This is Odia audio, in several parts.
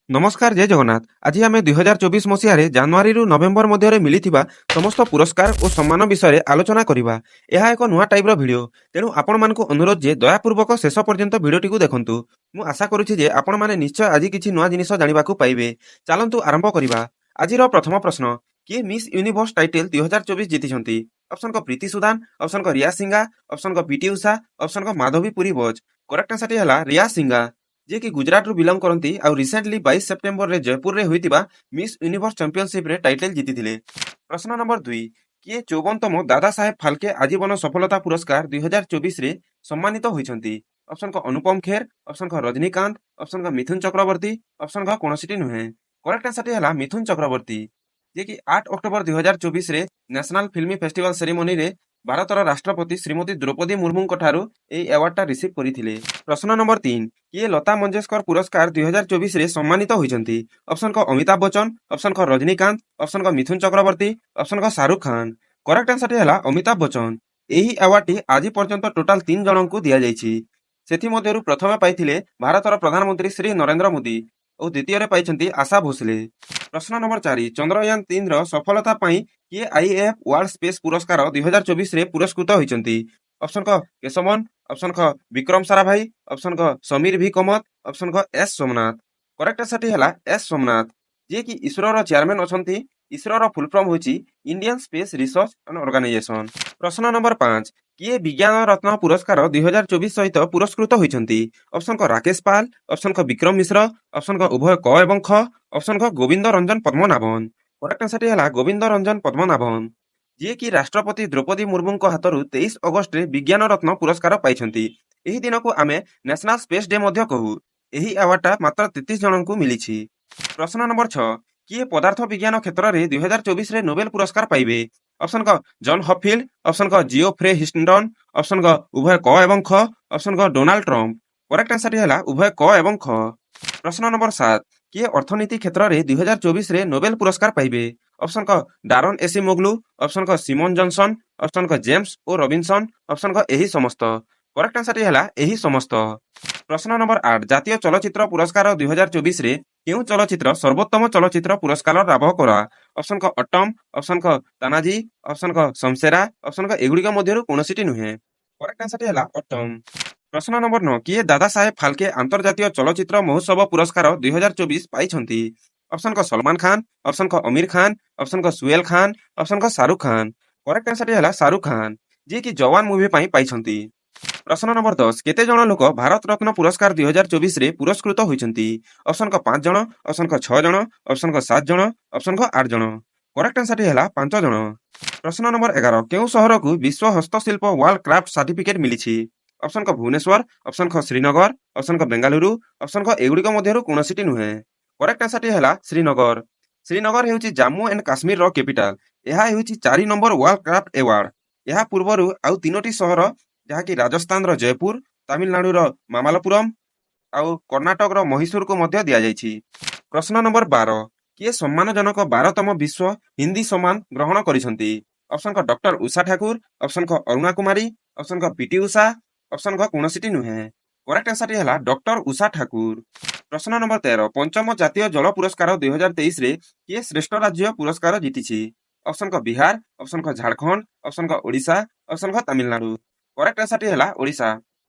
ନମସ୍କାର ଜୟ ଜଗନ୍ନାଥ। ଆଜି ଆମେ 2024 ମସିହାରେ ଜାନୁଆରୀରୁ ନଭେମ୍ବର ମଧ୍ୟରେ ମିଳିଥିବା ସମସ୍ତ ପୁରସ୍କାର ଓ ସମ୍ମାନ ବିଷୟରେ ଆଲୋଚନା କରିବା। ଏହା ଏକ ନୂଆ ଟାଇପ୍ର ଭିଡ଼ିଓ, ତେଣୁ ଆପଣମାନଙ୍କୁ ଅନୁରୋଧ ଯେ ଦୟାପୂର୍ବକ ଶେଷ ପର୍ଯ୍ୟନ୍ତ ଭିଡ଼ିଓଟିକୁ ଦେଖନ୍ତୁ। ମୁଁ ଆଶା କରୁଛି ଯେ ଆପଣମାନେ ନିଶ୍ଚୟ ଆଜି କିଛି ନୂଆ ଜିନିଷ ଜାଣିବାକୁ ପାଇବେ। ଚାଲନ୍ତୁ ଆରମ୍ଭ କରିବା। ଆଜିର ପ୍ରଥମ ପ୍ରଶ୍ନ, କିଏ ମିସ୍ ୟୁନିଭର୍ସ ଟାଇଟେଲ୍ 2024 ଜିତିଛନ୍ତି? ଅପସନ୍ କ ପ୍ରୀତି ସୁଦାନ, ଅପସନ୍ କ ରିୟା ସିଂଘା, ଅପସନ୍ କ ପିଟି ଉଷା, ଅପସନ୍ କ ମାଧବୀ ପୁରୀ ବଚ୍। କରେକ୍ଟ ଆନ୍ସରଟି ହେଲା ରିୟା ସିଂଘା, ଯିଏକି ଗୁଜରାଟରୁ ବିଲଙ୍ଗ କରନ୍ତି ଆଉ ରିସେଣ୍ଟଲି 22 ସେପ୍ଟେମ୍ବରରେ ଜୟପୁରରେ ହୋଇଥିବା ମିସ୍ ୟୁନିଭର୍ସ ଚାମ୍ପିଅନସିପ୍ରେ ଟାଇଟେଲ୍ ଜିତିଥିଲେ। ପ୍ରଶ୍ନ ନମ୍ବର 2, କିଏ 54ତମ ଦାଦା ସାହେବ ଫାଲକେ ଆଜୀବନ ସଫଳତା ପୁରସ୍କାର 2024ରେ ସମ୍ମାନିତ ହୋଇଛନ୍ତି? ଅପସନ୍ କ ଅନୁପମ ଖେର, ଅପସନ୍ କ ରଜନୀକାନ୍ତ, ଅପସନ୍ କ ମିଥୁନ ଚକ୍ରବର୍ତ୍ତୀ, ଅପସନ୍ କ କୌଣସିଟି ନୁହେଁ। କରେକ୍ଟ ଆନ୍ସରଟି ହେଲା ମିଥୁନ ଚକ୍ରବର୍ତ୍ତୀ, ଯିଏକି 8 ଅକ୍ଟୋବର 2024ରେ ନ୍ୟାସନାଲ ଫିଲ୍ମ ଫେଷ୍ଟିଭାଲ ସେରିମୋନିରେ ଭାରତର ରାଷ୍ଟ୍ରପତି ଶ୍ରୀମତୀ ଦ୍ରୌପଦୀ ମୁର୍ମୁଙ୍କ ଠାରୁ ଏହି ଆୱାର୍ଡଟା ରିସିଭ୍ କରିଥିଲେ। ପ୍ରଶ୍ନ ନମ୍ବର 3, କିଏ ଲତା ମଙ୍ଗେଶକର ପୁରସ୍କାର 2024ରେ ସମ୍ମାନିତ ହୋଇଛନ୍ତି? ଅପସନ୍ କ ଅମିତାଭ ବଚ୍ଚନ, ଅପସନ୍ କ ରଜନୀକାନ୍ତ, ଅପସନ୍ କ ମିଥୁନ ଚକ୍ରବର୍ତ୍ତୀ, ଅପସନ୍ କ ଶାହରୁଖ ଖାନ। କରେକ୍ଟ ଆନ୍ସରଟି ହେଲା ଅମିତାଭ ବଚ୍ଚନ। ଏହି ଆୱାର୍ଡଟି ଆଜି ପର୍ଯ୍ୟନ୍ତ ଟୋଟାଲ 3 ଜଣଙ୍କୁ ଦିଆଯାଇଛି। ସେଥିମଧ୍ୟରୁ ପ୍ରଥମେ ପାଇଥିଲେ ଭାରତର ପ୍ରଧାନମନ୍ତ୍ରୀ ଶ୍ରୀ ନରେନ୍ଦ୍ର ମୋଦି ଓ ଦ୍ୱିତୀୟରେ ପାଇଛନ୍ତି ଆଶା ଭୋସଲେ। ପ୍ରଶ୍ନ ନମ୍ବର 4, ଚନ୍ଦ୍ରୟାନ 3ର ସଫଳତା ପାଇଁ କିଏ ଆଇଏଏଫ୍ ୱାର୍ଲଡ ସ୍ପେସ୍ ପୁରସ୍କାର 2024ରେ ପୁରସ୍କୃତ ହୋଇଛନ୍ତି? ଅପସନ୍ କ କେଶମନ, ଅପସନ୍ କ ବିକ୍ରମ ସାରାଭାଇ, ଅପସନ୍ କ ସମୀର ଭି କମତ, ଅପସନ୍ କ ଏସ୍ ସୋମନାଥ। କରେକ୍ଟ ଆନ୍ସରଟି ହେଲା ଏସ୍ ସୋମନାଥ, ଯିଏକି ଇସ୍ରୋର ଚେୟାରମ୍ୟାନ୍ ଅଛନ୍ତି। ଇସ୍ରୋର ଫୁଲ୍ ଫର୍ମ ହେଉଛି Indian space research and organisation. ପ୍ରଶ୍ନ ନମ୍ବର 5, କିଏ ବିଜ୍ଞାନ ରତ୍ନ ପୁରସ୍କାର 2024 ସହିତ ପୁରସ୍କୃତ ହୋଇଛନ୍ତି? ଅପସନ୍ କ ରାକେଶ ପାଲ, ଅପସନ୍ କ ବିକ୍ରମ ମିଶ୍ର, ଅପସନ୍ କ ଉଭୟ କ ଏବଂ ଖ, ଅପସନ୍ କ ଗୋବିନ୍ଦ ରଞ୍ଜନ ପଦ୍ମନାଭନ। କରେକ୍ଟ ଆନ୍ସରଟି ହେଲା ଗୋବିନ୍ଦ ରଞ୍ଜନ ପଦ୍ମନାଭନ, ଯିଏକି ରାଷ୍ଟ୍ରପତି ଦ୍ରୌପଦୀ ମୁର୍ମୁଙ୍କ ହାତରୁ 23 ଅଗଷ୍ଟରେ ବିଜ୍ଞାନ ରତ୍ନ ପୁରସ୍କାର ପାଇଛନ୍ତି। ଏହି ଦିନକୁ ଆମେ ନ୍ୟାସନାଲ ସ୍ପେସ୍ ଡେ ମଧ୍ୟ କହୁ। ଏହି ଆୱାର୍ଡଟା ମାତ୍ର 33 ଜଣଙ୍କୁ ମିଳିଛି। ପ୍ରଶ୍ନ ନମ୍ବର 6, କିଏ ପଦାର୍ଥ ବିଜ୍ଞାନ କ୍ଷେତ୍ରରେ 2024ରେ ନୋବେଲ ପୁରସ୍କାର ପାଇବେ? ଅପସନ୍ କ ଜନ୍ ହପଫିଲ୍ଡ, ଅପସନ୍ କ ଜିଓଫ୍ରେ ହିଷ୍ଟନ, ଅପସନ୍ କ ଉଭୟ କ ଏବଂ ଖ, ଅପସନ୍ କ ଡୋନାଲ୍ଡ ଟ୍ରମ୍ପ। କରେକ୍ଟ ଆନ୍ସରଟି ହେଲା ଉଭୟ କ ଏବଂ ଖ। ପ୍ରଶ୍ନ ନମ୍ବର 7, କିଏ ଅର୍ଥନୀତି କ୍ଷେତ୍ରରେ 2024ରେ ନୋବେଲ ପୁରସ୍କାର ପାଇବେ? ଅପସନ୍ କ ଡାରନ ଏସି ମୋଗ୍ଲୁ, ଅପସନ୍ କ ସିମୋନ ଜନସନ, ଅପସନ୍ କ ଜେମ୍ସ ଓ ରବିନସନ, ଅପସନ୍ କ ଏହି ସମସ୍ତ। କରେକ୍ଟ ଆନ୍ସରଟି ହେଲା ଏହି ସମସ୍ତ। ପ୍ରଶ୍ନ ନମ୍ବର 8, ଜାତୀୟ ଚଳଚ୍ଚିତ୍ର ପୁରସ୍କାର 2024ରେ କେଉଁ ଚଳଚ୍ଚିତ୍ର ସର୍ବୋତ୍ତମ ଚଳଚ୍ଚିତ୍ର ପୁରସ୍କାର ଲାଭ କଲା? ଅପସନ୍ କ ଅଟମ, ଅପସନ୍ କ ତାନାଜୀ, ଅପସନ୍ କ ଶମଶେରା, ଅପସନ୍ କ ଏଗୁଡ଼ିକ ମଧ୍ୟରୁ କୌଣସିଟି ନୁହେଁ। କରେକ୍ଟ ଆନ୍ସରଟି ହେଲା ଅଟମ। ପ୍ରଶ୍ନ ନମ୍ବର 9, କିଏ ଦାଦା ସାହେବ ଫାଲକେ ଆନ୍ତର୍ଜାତୀୟ ଚଳଚ୍ଚିତ୍ର ମହୋତ୍ସବ ପୁରସ୍କାର 2024 ପାଇଛନ୍ତି? ଅପସନ୍ କ ସଲମାନ ଖାନ, ଅପସନ୍ କ ଅମିର ଖାନ, ଅପସନ୍ କ ସୁହେଲ ଖାନ, ଅପସନ୍ କ ଶାହରୁଖ ଖାନ। କରେକ୍ଟ ଆନ୍ସରଟି ହେଲା ଶାହରୁଖ ଖାନ, ଯିଏକି ଯବାନ ମୁଭି ପାଇଁ ପାଇଛନ୍ତି। ପ୍ରଶ୍ନ ନମ୍ବର 10, କେତେ ଜଣ ଲୋକ ଭାରତ ରତ୍ନ ପୁରସ୍କାର 2024ରେ ପୁରସ୍କୃତ ହୋଇଛନ୍ତି? ଅପସନ୍ କ 5 ଜଣ, ଅପସନ୍ କ 6 ଜଣ, ଅପସନ୍ କ 7 ଜଣ, ଅପସନ୍ କ 8 ଜଣ। କରେକ୍ଟ ଆନ୍ସରଟି ହେଲା 5 ଜଣ। ପ୍ରଶ୍ନ ନମ୍ବର 11, କେଉଁ ସହରକୁ ବିଶ୍ୱ ହସ୍ତଶିଳ୍ପ ୱାର୍ଲଡ କ୍ରାଫ୍ଟ ସାର୍ଟିଫିକେଟ୍ ମିଳିଛି? ଅପସନ୍ କ ଭୁବନେଶ୍ୱର, ଅପସନ୍ କ ଶ୍ରୀନଗର, ଅପସନ୍ କ ବେଙ୍ଗାଲୁରୁ, ଅପସନ୍ କ ଏଗୁଡ଼ିକ ମଧ୍ୟରୁ କୌଣସିଟି ନୁହେଁ। କରେକ୍ଟ ଆନ୍ସରଟି ହେଲା ଶ୍ରୀନଗର। ଶ୍ରୀନଗର ହେଉଛି ଜାମ୍ମୁ ଆଣ୍ଡ କାଶ୍ମୀରର କ୍ୟାପିଟାଲ। ଏହା ହେଉଛି 4 ନମ୍ବର ୱାର୍ଲଡ କ୍ରାଫ୍ଟ ଆୱାର୍ଡ। ଏହା ପୂର୍ବରୁ ଆଉ 3ଟି ସହର, ଯାହାକି ରାଜସ୍ଥାନର ଜୟପୁର, ତାମିଲନାଡୁର ମାମାଲପୁରମ ଆଉ କର୍ଣ୍ଣାଟକର ମହୀଶୂରକୁ ମଧ୍ୟ ଦିଆଯାଇଛି। ପ୍ରଶ୍ନ ନମ୍ବର 12, କିଏ ସମ୍ମାନଜନକ 12ତମ ବିଶ୍ୱ ହିନ୍ଦୀ ସମ୍ମାନ ଗ୍ରହଣ କରିଛନ୍ତି? ଅପସନ୍ କ ଡକ୍ଟର ଉଷା ଠାକୁର, ଅପସନ୍ କ ଅରୁଣା କୁମାରୀ, ଅପସନ୍ କ ପିଟି ଉଷା, ଅପସନ୍ କ କୌଣସିଟି ନୁହେଁ। କରେକ୍ଟ ଆନ୍ସରଟି ହେଲା ଡକ୍ଟର ଉଷା ଠାକୁର। ପ୍ରଶ୍ନ ନମ୍ବର 13, ପଞ୍ଚମ ଜାତୀୟ ଜଳ ପୁରସ୍କାର 2023ରେ କିଏ ଶ୍ରେଷ୍ଠ ରାଜ୍ୟ ପୁରସ୍କାର ଜିତିଛି? ଅପସନ୍ କ ବିହାର, ଅପସନ୍ କ ଝାଡ଼ଖଣ୍ଡ, ଅପସନ୍ କ ଓଡ଼ିଶା, ଅପସନ୍ କ ତାମିଲନାଡୁ। କରେକ୍ଟ ଆନ୍ସରଟି ହେଲା ଓଡ଼ିଶା।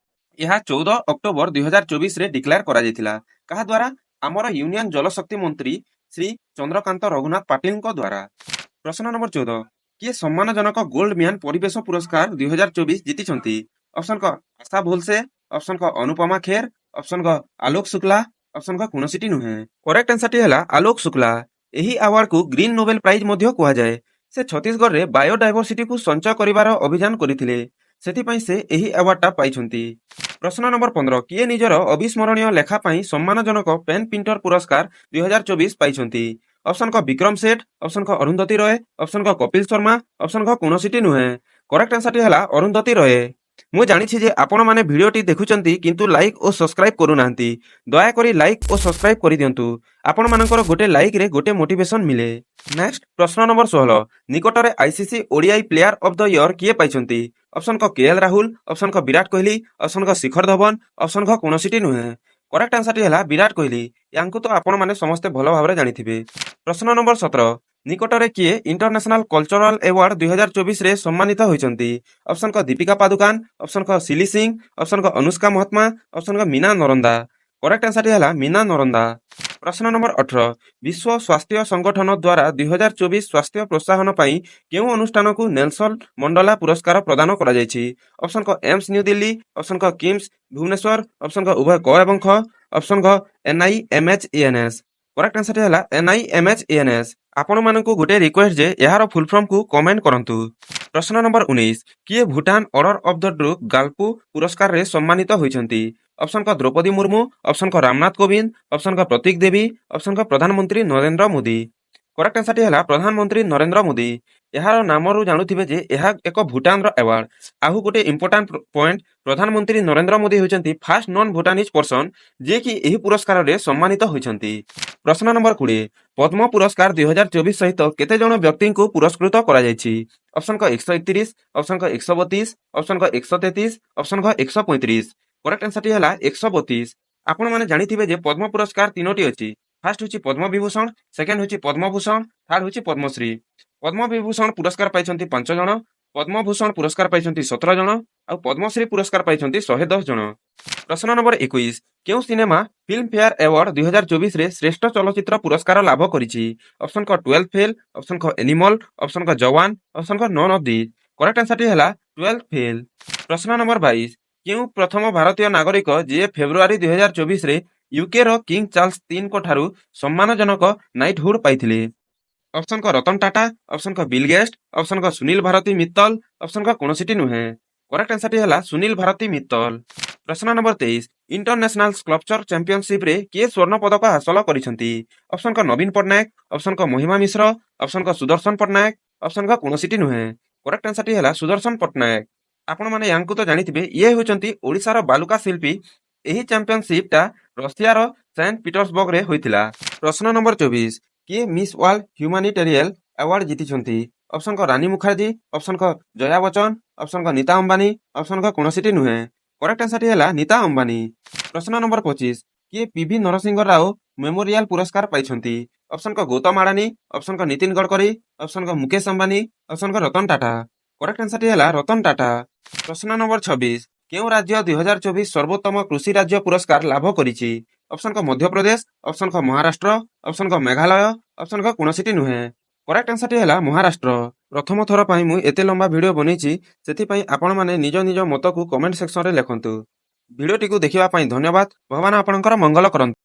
ଏହା 14 ଅକ୍ଟୋବର 2024ରେ ଡିକ୍ଲେୟାର କରାଯାଇଥିଲା। କାହା ଦ୍ୱାରା? ଆମର ୟୁନିୟନ ଜଳଶକ୍ତି ମନ୍ତ୍ରୀ ଶ୍ରୀ ଚନ୍ଦ୍ରକାନ୍ତ ରଘୁନାଥ ପାଟିଲଙ୍କ ଦ୍ୱାରା। ପ୍ରଶ୍ନ ନମ୍ବର 14, କିଏ ସମ୍ମାନଜନକ ଗୋଲ୍ଡ ମ୍ୟାନ ପରିବେଶ ପୁରସ୍କାର 2024 ଜିତିଛନ୍ତି? ଅପସନ୍ କ ଆଶା ଭୋଲସେ, ଅପସନ୍ କ ଅନୁପମା ଖେର, ଅପସନ୍ କ ଆଲୋକ ଶୁକ୍ଲା, ଅପସନ୍ କ କୌଣସିଟି ନୁହେଁ। କରେକ୍ଟ ଆନ୍ସରଟି ହେଲା ଆଲୋକ ଶୁକ୍ଲା। ଏହି ଆୱାର୍ଡକୁ ଗ୍ରୀନ ନୋବେଲ ପ୍ରାଇଜ ମଧ୍ୟ କୁହାଯାଏ। ସେ ଛତିଶଗଡ଼ରେ ବାୟୋଡାଇଭରସିଟିକୁ ସଞ୍ଚୟ କରିବାର ଅଭିଯାନ କରିଥିଲେ। ସେଥିପାଇଁ ସେ ଏହି ଆୱାର୍ଡଟା ପାଇଛନ୍ତି। ପ୍ରଶ୍ନ ନମ୍ବର 15, କିଏ ନିଜର ଅବିସ୍ମରଣୀୟ ଲେଖା ପାଇଁ ସମ୍ମାନଜନକ ପେନ୍ ପ୍ରିଣ୍ଟର ପୁରସ୍କାର 2024 ପାଇଛନ୍ତି? ଅପସନ୍ କ ବିକ୍ରମ ସେଠ, ଅପସନ୍ କ ଅରୁନ୍ଧତୀ ରୟ, ଅପସନ୍ କ କପିଲ ଶର୍ମା, ଅପସନ୍ କ କୌଣସିଟି ନୁହେଁ। କରେକ୍ଟ ଆନ୍ସରଟି ହେଲା ଅରୁନ୍ଧତୀ ରୟ। ମୁଁ ଜାଣିଛି ଯେ ଆପଣମାନେ ଭିଡ଼ିଓଟି ଦେଖୁଛନ୍ତି କିନ୍ତୁ ଲାଇକ୍ ଓ ସବସ୍କ୍ରାଇବ୍ କରୁନାହାନ୍ତି। ଦୟାକରି ଲାଇକ୍ ଓ ସବସ୍କ୍ରାଇବ୍ କରିଦିଅନ୍ତୁ। ଆପଣମାନଙ୍କର ଗୋଟେ ଲାଇକ୍ରେ ଗୋଟେ ମୋଟିଭେସନ୍ ମିଳେ। ନେକ୍ସଟ ପ୍ରଶ୍ନ ନମ୍ବର 16, ନିକଟରେ ICC ODI player of the year କିଏ ପାଇଛନ୍ତି? ଅପସନ୍ କ କେଏଲ ରାହୁଲ, ଅପସନ୍ କ ବିରାଟ କୋହଲି, ଅପସନ୍ କ ଶିଖର ଧବନ, ଅପସନ୍ କ କୌଣସିଟି ନୁହେଁ। କରେକ୍ଟ ଆନ୍ସରଟି ହେଲା ବିରାଟ କୋହଲି। ୟାଙ୍କୁ ତ ଆପଣମାନେ ସମସ୍ତେ ଭଲ ଭାବରେ ଜାଣିଥିବେ। ପ୍ରଶ୍ନ ନମ୍ବର 17 ନିକଟରେ କିଏ ଇଣ୍ଟରନ୍ୟାସନାଲ କଲଚରାଲ ଆୱାର୍ଡ 2024ରେ ସମ୍ମାନିତ ହୋଇଛନ୍ତି? ଅପସନ କ ଦୀପିକା ପାଦୁକାନ, ଅପସନ କ ସିଲି ସିଂ, ଅପସନ କ ଅନୁଷ୍କା ମହାତ୍ମା, ଅପସନ କ ମୀନା ନରନ୍ଦା। କରେକ୍ଟ ଆନ୍ସରଟି ହେଲା ମୀନା ନରନ୍ଦା। ପ୍ରଶ୍ନ ନମ୍ବର 18 ବିଶ୍ୱ ସ୍ୱାସ୍ଥ୍ୟ ସଂଗଠନ ଦ୍ୱାରା 2024 ସ୍ୱାସ୍ଥ୍ୟ ପ୍ରୋତ୍ସାହନ ପାଇଁ କେଉଁ ଅନୁଷ୍ଠାନକୁ ନେଲସନ ମଣ୍ଡେଲା ପୁରସ୍କାର ପ୍ରଦାନ କରାଯାଇଛି? ଅପସନ କ ଏମ୍ସ ନ୍ୟୁ ଦିଲ୍ଲୀ, ଅପସନ କ କିମ୍ସ ଭୁବନେଶ୍ୱର, ଅପସନ କ ଉଭୟ କ ଏବଂ ଖ, ଅପସନ କ NIMHANS। କରେକ୍ଟ ଆନ୍ସରଟି ହେଲା NIMHANS। ଆପଣମାନଙ୍କୁ ଗୋଟେ ରିକ୍ୱେଷ୍ଟ ଯେ ଏହାର ଫୁଲ ଫର୍ମକୁ କମେଣ୍ଟ କରନ୍ତୁ। ପ୍ରଶ୍ନ ନମ୍ବର 19 କିଏ Bhutan order of the Druk Gyalpo ପୁରସ୍କାରରେ ସମ୍ମାନିତ ହୋଇଛନ୍ତି? ଅପସନ କ ଦ୍ରୌପଦୀ ମୁର୍ମୁ, ଅପସନ କ ରାମନାଥ କୋବିନ୍ଦ, ଅପସନ କ ପ୍ରତୀକ ଦେବୀ, ଅପସନ କ ପ୍ରଧାନମନ୍ତ୍ରୀ ନରେନ୍ଦ୍ର ମୋଦି। କରେକ୍ଟ ଆନ୍ସରଟି ହେଲା ପ୍ରଧାନମନ୍ତ୍ରୀ ନରେନ୍ଦ୍ର ମୋଦି। ଏହାର ନାମରୁ ଜାଣୁଥିବେ ଯେ ଏହା ଏକ ଭୁଟାନର ଆୱାର୍ଡ। ଆଉ ଗୋଟେ ଇମ୍ପୋର୍ଟାଣ୍ଟ ପଏଣ୍ଟ, ପ୍ରଧାନମନ୍ତ୍ରୀ ନରେନ୍ଦ୍ର ମୋଦି ହେଉଛନ୍ତି ଫାର୍ଷ୍ଟ ନନ୍ ଭୁଟାନିଜ ପର୍ସନ ଯିଏକି ଏହି ପୁରସ୍କାରରେ ସମ୍ମାନିତ ହୋଇଛନ୍ତି। ପ୍ରଶ୍ନ ନମ୍ବର 20 ପଦ୍ମ ପୁରସ୍କାର 2024 ସହିତ କେତେ ଜଣ ବ୍ୟକ୍ତିଙ୍କୁ ପୁରସ୍କୃତ କରାଯାଇଛି? ଅପସନ କ 131, ଅପସନ କ 132, ଅପସନ କ 133, ଅପସନ କ 135। କରେକ୍ଟ ଆନ୍ସରଟି ହେଲା 132। ଆପଣମାନେ ଜାଣିଥିବେ ଯେ ପଦ୍ମ ପୁରସ୍କାର ତିନୋଟି ଅଛି। ଫାର୍ଷ୍ଟ ହେଉଛି ପଦ୍ମ ବିଭୂଷଣ, ସେକେଣ୍ଡ ହେଉଛି ପଦ୍ମଭୂଷଣ, ଥାର୍ଡ ହେଉଛି ପଦ୍ମଶ୍ରୀ। ପଦ୍ମ ବିଭୂଷଣ ପୁରସ୍କାର ପାଇଛନ୍ତି 5 ଜଣ, ପଦ୍ମଭୂଷଣ ପୁରସ୍କାର ପାଇଛନ୍ତି 17 ଜଣ, ଆଉ ପଦ୍ମଶ୍ରୀ ପୁରସ୍କାର ପାଇଛନ୍ତି 110 ଜଣ। ପ୍ରଶ୍ନ ନମ୍ବର 21 କେଉଁ ସିନେମା ଫିଲ୍ମ ଫେୟାର ଆୱାର୍ଡ 2024ରେ ଶ୍ରେଷ୍ଠ ଚଳଚ୍ଚିତ୍ର ପୁରସ୍କାର ଲାଭ କରିଛି? ଅପସନ କ 12 ଫେଲ୍, ଅପସନ କ ଏନିମଲ, ଅପସନ କ ଜୱାନ, ଅପସନ କ ନନ୍ ଅଫ ଦିସ୍। କରେକ୍ଟ ଆନ୍ସରଟି ହେଲା 12 ଫେଲ୍। ପ୍ରଶ୍ନ ନମ୍ବର 22 କେଉଁ ପ୍ରଥମ ଭାରତୀୟ ନାଗରିକ ଯିଏ ଫେବୃଆରୀ 2024ରେ ୟୁକେର କିଙ୍ଗ ଚାର୍ଲସ 3ଙ୍କ ଠାରୁ ସମ୍ମାନଜନକ ନାଇଟହୁଡ ପାଇଥିଲେ? ଅପସନ କ ରତନ ଟାଟା, ଅପସନ କ ବିଲ ଗେଟ୍ସ, ଅପସନ କ ସୁନୀଲ ଭାରତୀ ମିତ୍ତଲ, ଅପସନ କ କୌଣସିଟି ନୁହେଁ। କରେକ୍ଟ ଆନ୍ସରଟି ହେଲା ସୁନୀଲ ଭାରତୀ ମିତ୍ତଲ। ପ୍ରଶ୍ନ ନମ୍ବର 23 ଇଣ୍ଟରନ୍ୟାସନାଲ ସ୍କଲ୍ପଚର ଚାମ୍ପିୟନସିପରେ କିଏ ସ୍ୱର୍ଣ୍ଣ ପଦକ ହାସଲ କରିଛନ୍ତି? ଅପସନ କ ନବୀନ ପଟ୍ଟନାୟକ, ଅପସନ କ ମହିମା ମିଶ୍ର, ଅପସନ କ ସୁଦର୍ଶନ ପଟ୍ଟନାୟକ, ଅପସନ କ କୌଣସିଟି ନୁହେଁ। କରେକ୍ଟ ଆନ୍ସରଟି ହେଲା ସୁଦର୍ଶନ ପଟ୍ଟନାୟକ। ଆପଣମାନେ ୟାଙ୍କୁ ତ ଜାଣିଥିବେ ଇଏ ହେଉଛନ୍ତି ଓଡ଼ିଶାର ବାଲୁକା ଶିଳ୍ପୀ। ଏହି ଚାମ୍ପିୟନସିପଟା ରଷିଆର ସେଣ୍ଟ ପିଟର୍ସବର୍ଗରେ ହୋଇଥିଲା। ପ୍ରଶ୍ନ ନମ୍ବର 24 କିଏ ମିସ୍ ୱାର୍ଲଡ ହ୍ୟୁମାନିଟେରିଆଲ ଆୱାର୍ଡ ଜିତିଛନ୍ତି? ଅପସନ କ ରାନୀ ମୁଖାର୍ଜୀ, ଅପସନ କ ଜୟା ବଚ୍ଚନ, ଅପସନ କ ନୀତା ଅମ୍ବାନୀ, ଅପସନ କ କୌଣସିଟି ନୁହେଁ। କରେକ୍ଟ ଆନ୍ସରଟି ହେଲା ନୀତା ଅମ୍ବାନୀ। ପ୍ରଶ୍ନ ନମ୍ବର 25 କିଏ PV ନରସିଂହ ରାଓ ମେମୋରିଆଲ ପୁରସ୍କାର ପାଇଛନ୍ତି? ଅପସନ କ ଗୌତମ ଆଡାନୀ, ଅପସନ କ ନିତିନ ଗଡକରୀ, ଅପସନ କ ମୁକେଶ ଅମ୍ବାନୀ, ଅପସନ କ ରତନ ଟାଟା। କରେକ୍ଟ ଆନ୍ସରଟି ହେଲା ରତନ ଟାଟା। ପ୍ରଶ୍ନ ନମ୍ବର 26 କେଉଁ ରାଜ୍ୟ 2024 ସର୍ବୋତ୍ତମ କୃଷି ରାଜ୍ୟ ପୁରସ୍କାର ଲାଭ କରିଛି? ଅପସନ କ ମଧ୍ୟପ୍ରଦେଶ, ଅପସନ କ ମହାରାଷ୍ଟ୍ର, ଅପସନ କ ମେଘାଳୟ, ଅପସନ କ କୌଣସିଟି ନୁହେଁ। କରେକ୍ଟ ଆନ୍ସରଟି ହେଲା ମହାରାଷ୍ଟ୍ର। ପ୍ରଥମ ଥର ପାଇଁ ମୁଁ ଏତେ ଲମ୍ବା ଭିଡ଼ିଓ ବନେଇଛି, ସେଥିପାଇଁ ଆପଣମାନେ ନିଜ ନିଜ ମତକୁ କମେଣ୍ଟ ସେକ୍ସନରେ ଲେଖନ୍ତୁ। ଭିଡ଼ିଓଟିକୁ ଦେଖିବା ପାଇଁ ଧନ୍ୟବାଦ। ଭଗବାନ ଆପଣଙ୍କର ମଙ୍ଗଳ କରନ୍ତୁ।